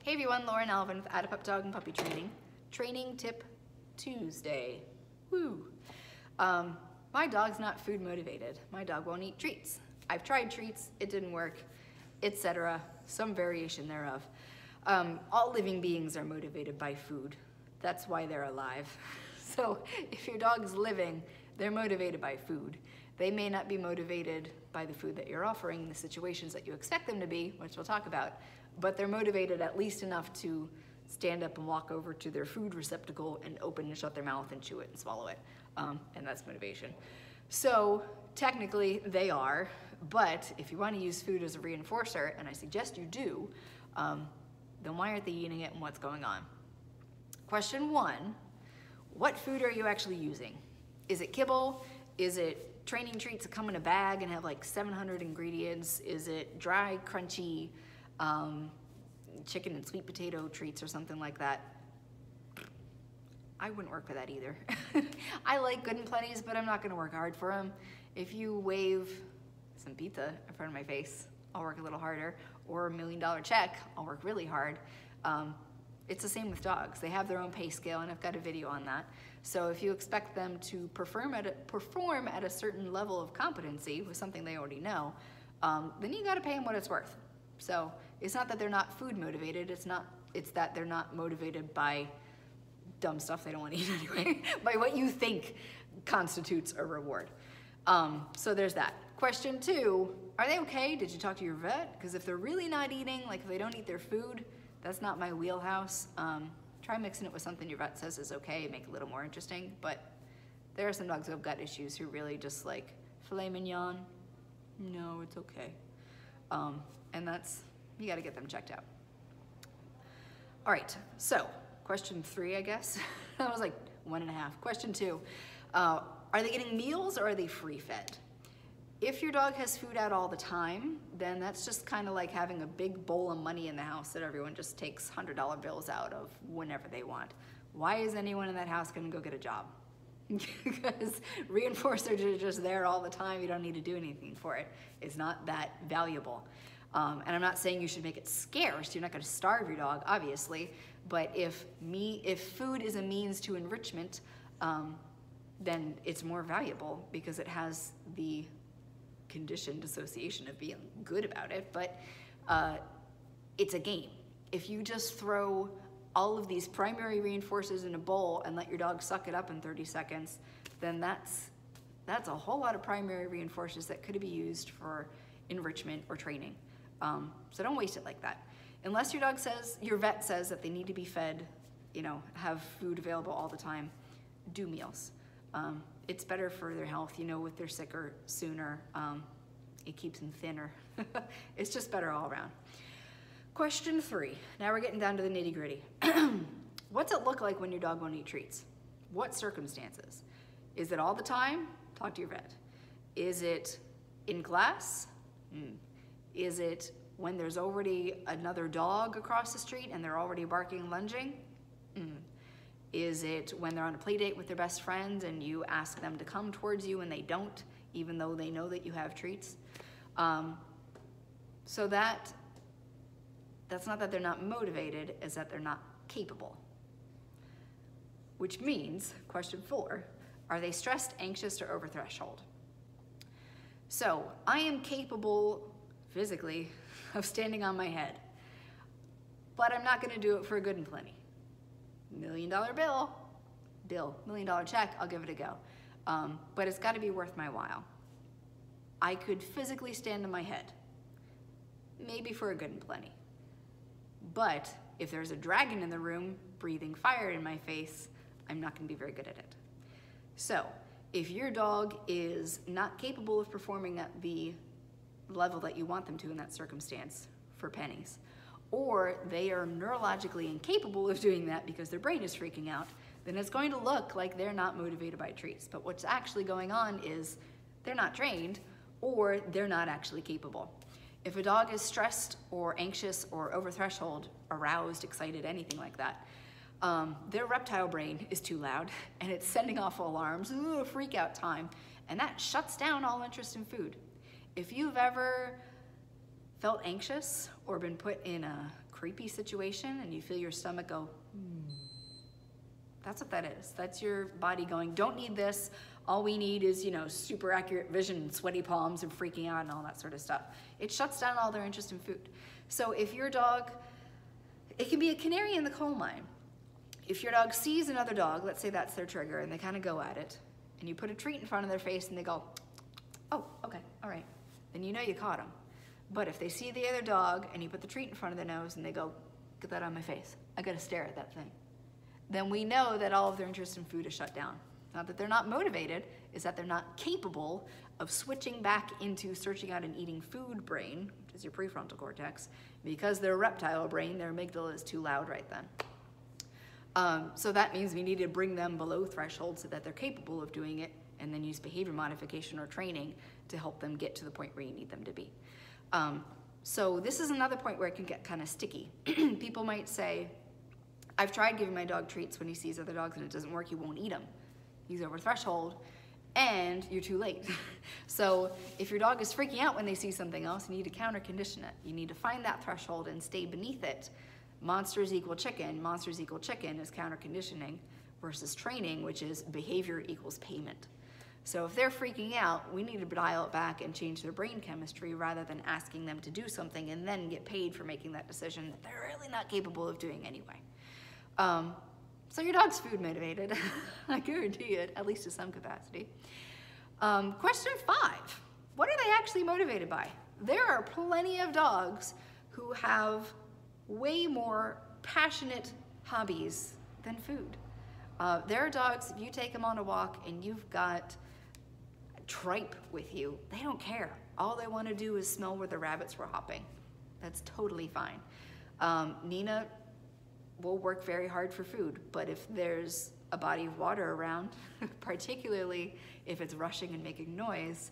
Hey everyone, Lauren Alvin with Add a Pup Dog and Puppy Training. Training Tip Tuesday. Woo! My dog's not food motivated. My dog won't eat treats. I've tried treats, it didn't work, etc. Some variation thereof. All living beings are motivated by food. That's why they're alive. So if your dog is living, they're motivated by food. They may not be motivated by the food that you're offering in the situations that you expect them to be, which we'll talk about, but they're motivated at least enough to stand up and walk over to their food receptacle and open and shut their mouth and chew it and swallow it. And that's motivation. So technically they are, but if you want to use food as a reinforcer, and I suggest you do, then why aren't they eating it and what's going on? Question 1, what food are you actually using? Is it kibble? Is it training treats that come in a bag and have like 700 ingredients? Is it dry, crunchy, chicken and sweet potato treats or something like that? I wouldn't work for that either. I like Good and Plenty's, but I'm not gonna work hard for them. If you wave some pizza in front of my face, I'll work a little harder, or $1 million check, I'll work really hard. It's the same with dogs. They have their own pay scale, and I've got a video on that. So if you expect them to perform at a certain level of competency with something they already know, then you gotta pay them what it's worth. So it's not that they're not food motivated, it's that they're not motivated by dumb stuff they don't want to eat anyway, by what you think constitutes a reward. So there's that. Question 2, are they okay? Did you talk to your vet? Because if they're really not eating, like if they don't eat their food, that's not my wheelhouse. Try mixing it with something your vet says is okay, make it a little more interesting, but there are some dogs who have gut issues who really just like, filet mignon, no, it's okay. And you gotta get them checked out. All right, so question 3, I guess. That was like 1.5. Question 2, are they getting meals or are they free fed? If your dog has food out all the time, then that's just kind of like having a big bowl of money in the house that everyone just takes $100 bills out of whenever they want. Why is anyone in that house gonna go get a job? Because reinforcers are just there all the time. You don't need to do anything for it. It's not that valuable. And I'm not saying you should make it scarce. You're not gonna starve your dog, obviously. But if food is a means to enrichment, then it's more valuable because it has the conditioned association of being good about it, but it's a game. If you just throw all of these primary reinforcers in a bowl and let your dog suck it up in 30 seconds, then that's a whole lot of primary reinforcers that could be used for enrichment or training. So don't waste it like that. Unless your vet says that they need to be fed, have food available all the time, do meals. It's better for their health, if they're sicker sooner, it keeps them thinner. It's just better all around. Question 3, now we're getting down to the nitty gritty. What's it look like when your dog won't eat treats? What circumstances? Is it all the time? Talk to your vet. Is it in class? Is it when there's already another dog across the street and they're already barking and lunging? Is it when they're on a play date with their best friend and you ask them to come towards you and they don't, even though they know that you have treats? So that's not that they're not motivated, it's that they're not capable. Which means, question 4, are they stressed, anxious, or over threshold? So I am capable physically of standing on my head, but I'm not gonna do it for a Good and Plenty. $1 million $1 million check, I'll give it a go. But it's gotta be worth my while. I could physically stand on my head, maybe for a Good and Plenty. But if there's a dragon in the room breathing fire in my face, I'm not gonna be very good at it. So if your dog is not capable of performing at the level that you want them to in that circumstance for pennies, or they are neurologically incapable of doing that because their brain is freaking out, then it's going to look like they're not motivated by treats. But what's actually going on is they're not trained or they're not actually capable. If a dog is stressed or anxious or over threshold, aroused, excited, anything like that, their reptile brain is too loud and it's sending off alarms, freak out time, and that shuts down all interest in food. If you've ever felt anxious or been put in a creepy situation and you feel your stomach go, that's what that is. That's your body going, don't need this. All we need is, you know, super accurate vision and sweaty palms and freaking out and all that sort of stuff. It shuts down all their interest in food. So if your dog, it can be a canary in the coal mine. If your dog sees another dog, let's say that's their trigger, and they kind of go at it, and you put a treat in front of their face and they go, oh, okay, all right, then you know you caught them. But if they see the other dog and you put the treat in front of their nose and they go, get that on my face, I gotta stare at that thing, then we know that all of their interest in food is shut down. Not that they're not motivated, is that they're not capable of switching back into searching out and eating food brain, which is your prefrontal cortex, because their reptile brain, their amygdala, is too loud right then. So that means we need to bring them below threshold so that they're capable of doing it, and then use behavior modification or training to help them get to the point where you need them to be. So this is another point where it can get kind of sticky. People might say, I've tried giving my dog treats when he sees other dogs and it doesn't work, he won't eat them. He's over threshold, and you're too late. So if your dog is freaking out when they see something else, you need to counter condition it. You need to find that threshold and stay beneath it. Monsters equal chicken is counter conditioning versus training, which is behavior equals payment. So if they're freaking out, we need to dial it back and change their brain chemistry rather than asking them to do something and then get paid for making that decision that they're really not capable of doing anyway. So your dog's food motivated, I guarantee it, at least to some capacity. Question 5, what are they actually motivated by? There are plenty of dogs who have way more passionate hobbies than food. There are dogs, if you take them on a walk and you've got tripe with you, they don't care. All they want to do is smell where the rabbits were hopping. That's totally fine. Nina will work very hard for food, but if there's a body of water around, particularly if it's rushing and making noise,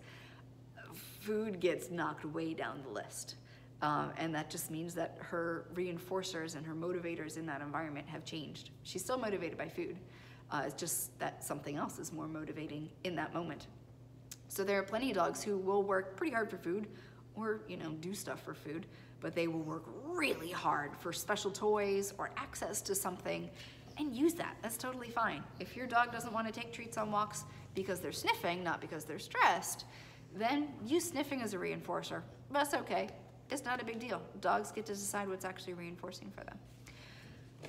food gets knocked way down the list. And that just means that her reinforcers and her motivators in that environment have changed. She's still motivated by food. It's just that something else is more motivating in that moment. So there are plenty of dogs who will work pretty hard for food or, you know, do stuff for food, but they will work really hard for special toys or access to something and use that. That's totally fine. If your dog doesn't want to take treats on walks because they're sniffing, not because they're stressed, then use sniffing as a reinforcer. That's okay. It's not a big deal. Dogs get to decide what's actually reinforcing for them.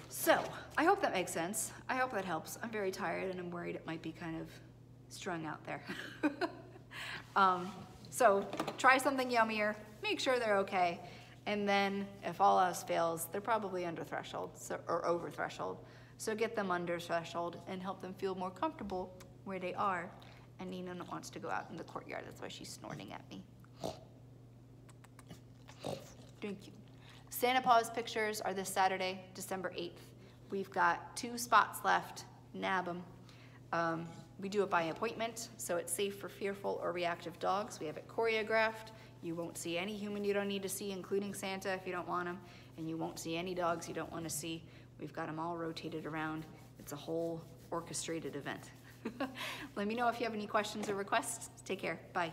So, I hope that makes sense. I hope that helps. I'm very tired and I'm worried it might be kind of strung out there. So, try something yummier, make sure they're okay, and then if all else fails, they're probably under threshold or over threshold. So get them under threshold and help them feel more comfortable where they are. And Nina wants to go out in the courtyard, that's why she's snorting at me. Thank you. Santa Paws pictures are this Saturday, December 8th. We've got 2 spots left, nab them. We do it by appointment, so it's safe for fearful or reactive dogs. We have it choreographed. You won't see any human you don't need to see, including Santa if you don't want him, and you won't see any dogs you don't want to see. We've got them all rotated around. It's a whole orchestrated event. Let me know if you have any questions or requests. Take care. Bye.